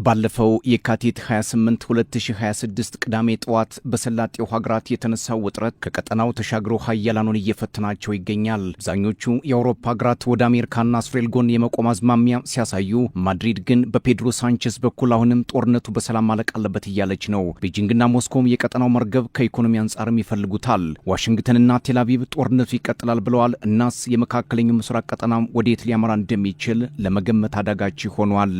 ባለፈው የካቲት 28 2026 ቅዳሜ ጠዋት በሰላጤው ሀገራት የተነሳው ውጥረት ከቀጠናው ተሻግሮ ሀያላኑን እየፈተናቸው ይገኛል። አብዛኞቹ የአውሮፓ ሀገራት ወደ አሜሪካና እስራኤል ጎን የመቆም አዝማሚያ ሲያሳዩ፣ ማድሪድ ግን በፔድሮ ሳንቼዝ በኩል አሁንም ጦርነቱ በሰላም ማለቅ አለበት እያለች ነው። ቤጂንግና ሞስኮም የቀጠናው መርገብ ከኢኮኖሚ አንጻርም ይፈልጉታል። ዋሽንግተንና ቴልአቪቭ ጦርነቱ ይቀጥላል ብለዋል። እናስ የመካከለኛው ምስራቅ ቀጠና ወዴት ሊያመራ እንደሚችል ለመገመት አዳጋች ሆኗል።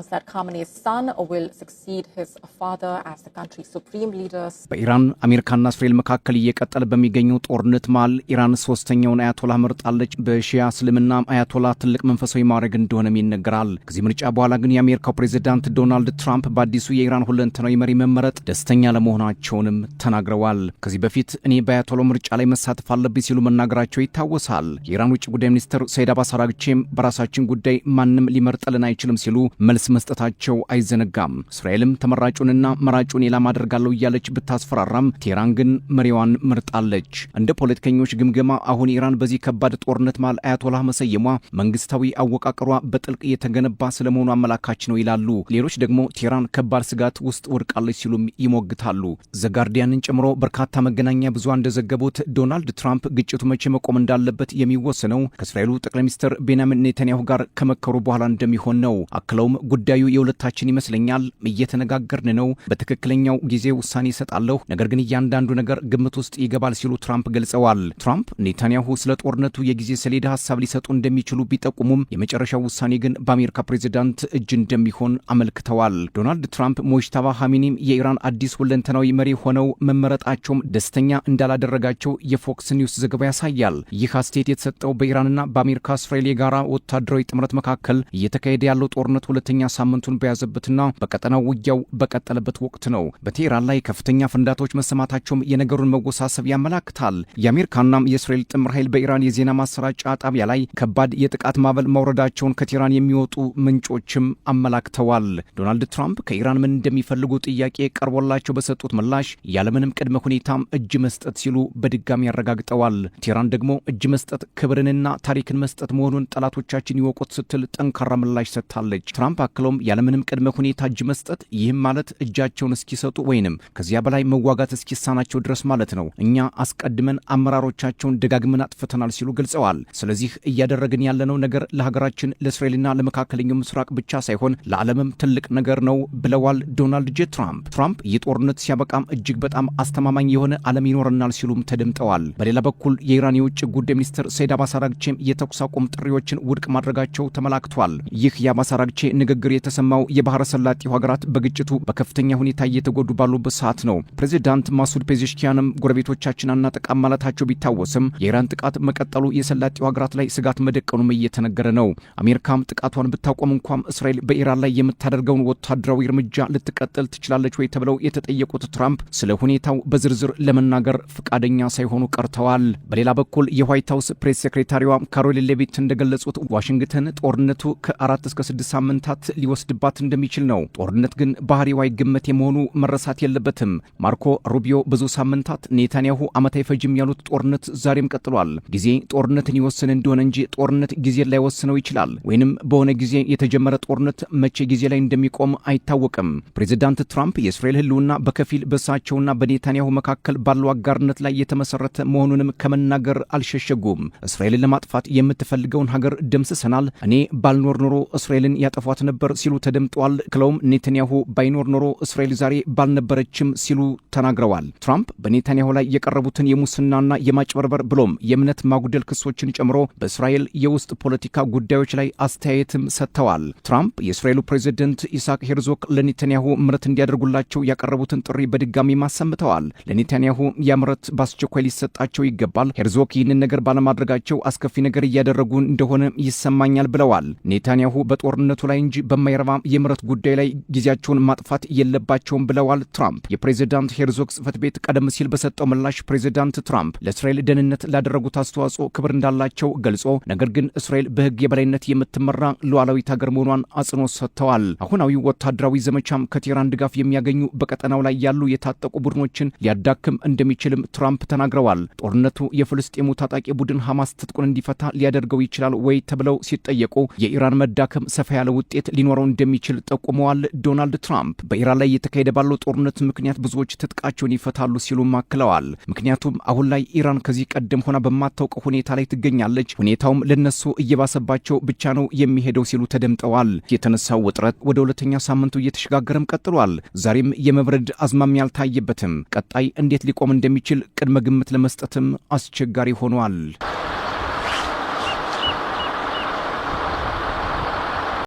that Khamenei's son will succeed his father as the country's supreme leaders. በኢራን አሜሪካና እስራኤል መካከል እየቀጠለ በሚገኘው ጦርነት መሃል ኢራን ሶስተኛውን አያቶላ መርጣለች። በሺያ እስልምና አያቶላ ትልቅ መንፈሳዊ ማዕረግ እንደሆነም ይነገራል። ከዚህ ምርጫ በኋላ ግን የአሜሪካው ፕሬዝዳንት ዶናልድ ትራምፕ በአዲሱ የኢራን ሁለንተናዊ መሪ መመረጥ ደስተኛ ለመሆናቸውንም ተናግረዋል። ከዚህ በፊት እኔ በአያቶላው ምርጫ ላይ መሳተፍ አለብኝ ሲሉ መናገራቸው ይታወሳል። የኢራን ውጭ ጉዳይ ሚኒስትር ሰይድ አባስ አራግቺም በራሳችን ጉዳይ ማንም ሊመርጥልን አይችልም ሲሉ መልስ መስጠታቸው አይዘነጋም። እስራኤልም ተመራጩንና መራጩን ኢላማ አድርጋለሁ እያለች ብታስፈራራም ቴህራን ግን መሪዋን መርጣለች። እንደ ፖለቲከኞች ግምገማ አሁን ኢራን በዚህ ከባድ ጦርነት መሃል አያቶላህ መሰየሟ መንግስታዊ አወቃቀሯ በጥልቅ የተገነባ ስለመሆኑ አመላካች ነው ይላሉ። ሌሎች ደግሞ ቴህራን ከባድ ስጋት ውስጥ ወድቃለች ሲሉም ይሞግታሉ። ዘጋርዲያንን ጨምሮ በርካታ መገናኛ ብዙሃን እንደዘገቡት ዶናልድ ትራምፕ ግጭቱ መቼ መቆም እንዳለበት የሚወሰነው ከእስራኤሉ ጠቅላይ ሚኒስትር ቤንያሚን ኔታንያሁ ጋር ከመከሩ በኋላ እንደሚሆን ነው። አክለውም ጉዳዩ የሁለታችን ይመስለኛል፣ እየተነጋገርን ነው፣ በትክክለኛው ጊዜ ውሳኔ ይሰጣለሁ፣ ነገር ግን እያንዳንዱ ነገር ግምት ውስጥ ይገባል ሲሉ ትራምፕ ገልጸዋል። ትራምፕ ኔታንያሁ ስለ ጦርነቱ የጊዜ ሰሌዳ ሀሳብ ሊሰጡ እንደሚችሉ ቢጠቁሙም የመጨረሻው ውሳኔ ግን በአሜሪካ ፕሬዝዳንት እጅ እንደሚሆን አመልክተዋል። ዶናልድ ትራምፕ ሞጅታባ ሐሚኒም የኢራን አዲስ ሁለንተናዊ መሪ ሆነው መመረጣቸውም ደስተኛ እንዳላደረጋቸው የፎክስ ኒውስ ዘገባ ያሳያል። ይህ አስተያየት የተሰጠው በኢራንና በአሜሪካ እስራኤል የጋራ ወታደራዊ ጥምረት መካከል እየተካሄደ ያለው ጦርነት ሁለተኛ ሳምንቱን በያዘበትና በቀጠናው ውጊያው በቀጠለበት ወቅት ነው። በቴህራን ላይ ከፍተኛ ፍንዳታዎች መሰማታቸውም የነገሩን መወሳሰብ ያመላክታል። የአሜሪካና የእስራኤል ጥምር ኃይል በኢራን የዜና ማሰራጫ ጣቢያ ላይ ከባድ የጥቃት ማዕበል ማውረዳቸውን ከቴህራን የሚወጡ ምንጮችም አመላክተዋል። ዶናልድ ትራምፕ ከኢራን ምን እንደሚፈልጉ ጥያቄ ቀርቦላቸው በሰጡት ምላሽ ያለምንም ቅድመ ሁኔታም እጅ መስጠት ሲሉ በድጋሚ ያረጋግጠዋል። ቴህራን ደግሞ እጅ መስጠት ክብርንና ታሪክን መስጠት መሆኑን ጠላቶቻችን ይወቁት ስትል ጠንካራ ምላሽ ሰጥታለች። ትራምፕ አክለውም ያለምንም ቅድመ ሁኔታ እጅ መስጠት ይህም ማለት እጃቸውን እስኪሰጡ ወይንም ከዚያ በላይ መዋጋት እስኪሳናቸው ድረስ ማለት ነው። እኛ አስቀድመን አመራሮቻቸውን ደጋግመን አጥፍተናል ሲሉ ገልጸዋል። ስለዚህ እያደረግን ያለነው ነገር ለሀገራችን ለእስራኤልና ለመካከለኛው ምስራቅ ብቻ ሳይሆን ለዓለምም ትልቅ ነገር ነው ብለዋል ዶናልድ ጄ ትራምፕ። ትራምፕ ይህ ጦርነት ሲያበቃም እጅግ በጣም አስተማማኝ የሆነ ዓለም ይኖረናል ሲሉም ተደምጠዋል። በሌላ በኩል የኢራን የውጭ ጉዳይ ሚኒስትር ሰይድ አባስ አራግቺም የተኩስ አቁም ጥሪዎችን ውድቅ ማድረጋቸው ተመላክቷል። ይህ የአባስ አራግቺ ንግግር የተሰማው የባህረ ሰላጤው ሀገራት በግጭቱ በከፍተኛ ሁኔታ እየተጎዱ ባሉበት ሰዓት ነው። ፕሬዚዳንት ማሱድ ፔዜሽኪያንም ጎረቤቶቻችን አናጠቃም ማለታቸው ቢታወስም የኢራን ጥቃት መቀጠሉ የሰላጤው ሀገራት ላይ ስጋት መደቀኑም እየተነገረ ነው። አሜሪካም ጥቃቷን ብታቆም እንኳን እስራኤል በኢራን ላይ የምታደርገውን ወታደራዊ እርምጃ ልትቀጥል ትችላለች ወይ ተብለው የተጠየቁት ትራምፕ ስለ ሁኔታው በዝርዝር ለመናገር ፈቃደኛ ሳይሆኑ ቀርተዋል። በሌላ በኩል የዋይት ሀውስ ፕሬስ ሴክሬታሪዋ ካሮሊን ሌቪት እንደገለጹት ዋሽንግተን ጦርነቱ ከ4 እስከ 6 ሳምንታት ሊወስድባት እንደሚችል ነው። ጦርነት ግን ባህሪው አይገመት የመሆኑ መረሳት የለበትም። ማርኮ ሩቢዮ ብዙ ሳምንታት ኔታንያሁ ዓመት አይፈጅም ያሉት ጦርነት ዛሬም ቀጥሏል። ጊዜ ጦርነትን ይወስን እንደሆነ እንጂ ጦርነት ጊዜ ላይ ወስነው ይችላል ወይንም በሆነ ጊዜ የተጀመረ ጦርነት መቼ ጊዜ ላይ እንደሚቆም አይታወቅም። ፕሬዝዳንት ትራምፕ የእስራኤል ህልውና በከፊል በሳቸውና በኔታንያሁ መካከል ባለው አጋርነት ላይ የተመሰረተ መሆኑንም ከመናገር አልሸሸጉም። እስራኤልን ለማጥፋት የምትፈልገውን ሀገር ደምስሰናል፣ እኔ ባልኖር ኖሮ እስራኤልን ያጠፏት ነበር ሲሉ ተደምጠዋል። ክለውም ኔታንያሁ ባይኖር ኖሮ እስራኤል ዛሬ ባልነበረችም ሲሉ ተናግረዋል። ትራምፕ በኔታንያሁ ላይ የቀረቡትን የሙስናና የማጭበርበር ብሎም የእምነት ማጉደል ክሶችን ጨምሮ በእስራኤል የውስጥ ፖለቲካ ጉዳዮች ላይ አስተያየትም ሰጥተዋል። ትራምፕ የእስራኤሉ ፕሬዝዳንት ኢሳቅ ሄርዞግ ለኔታንያሁ ምሕረት እንዲያደርጉላቸው ያቀረቡትን ጥሪ በድጋሚ ማሰምተዋል። ለኔታንያሁ ያምረት በአስቸኳይ ሊሰጣቸው ይገባል። ሄርዞግ ይህንን ነገር ባለማድረጋቸው አስከፊ ነገር እያደረጉ እንደሆነ ይሰማኛል ብለዋል። ኔታንያሁ በጦርነቱ ላይ እንጂ በማይረባ የምረት ጉዳይ ላይ ጊዜያቸውን ማጥፋት የለባቸውም ብለዋል ትራምፕ። የፕሬዚዳንት ሄርዞግ ጽሕፈት ቤት ቀደም ሲል በሰጠው ምላሽ ፕሬዚዳንት ትራምፕ ለእስራኤል ደህንነት ላደረጉት አስተዋጽኦ ክብር እንዳላቸው ገልጾ ነገር ግን እስራኤል በሕግ የበላይነት የምትመራ ሉዓላዊት ሀገር መሆኗን አጽንኦት ሰጥተዋል። አሁናዊ ወታደራዊ ዘመቻም ከቴህራን ድጋፍ የሚያገኙ በቀጠናው ላይ ያሉ የታጠቁ ቡድኖችን ሊያዳክም እንደሚችልም ትራምፕ ተናግረዋል። ጦርነቱ የፍልስጤሙ ታጣቂ ቡድን ሐማስ ትጥቁን እንዲፈታ ሊያደርገው ይችላል ወይ ተብለው ሲጠየቁ የኢራን መዳከም ሰፋ ያለ ውጤት ሊኖረው እንደሚችል ጠቁመዋል። ዶናልድ ትራምፕ በኢራን ላይ እየተካሄደ ባለው ጦርነት ምክንያት ብዙዎች ትጥቃቸውን ይፈታሉ ሲሉም አክለዋል። ምክንያቱም አሁን ላይ ኢራን ከዚህ ቀደም ሆና በማታውቀው ሁኔታ ላይ ትገኛለች፣ ሁኔታውም ለነሱ እየባሰባቸው ብቻ ነው የሚሄደው ሲሉ ተደምጠዋል። የተነሳው ውጥረት ወደ ሁለተኛ ሳምንቱ እየተሸጋገረም ቀጥሏል። ዛሬም የመብረድ አዝማሚያ አልታየበትም። ቀጣይ እንዴት ሊቆም እንደሚችል ቅድመ ግምት ለመስጠትም አስቸጋሪ ሆኗል።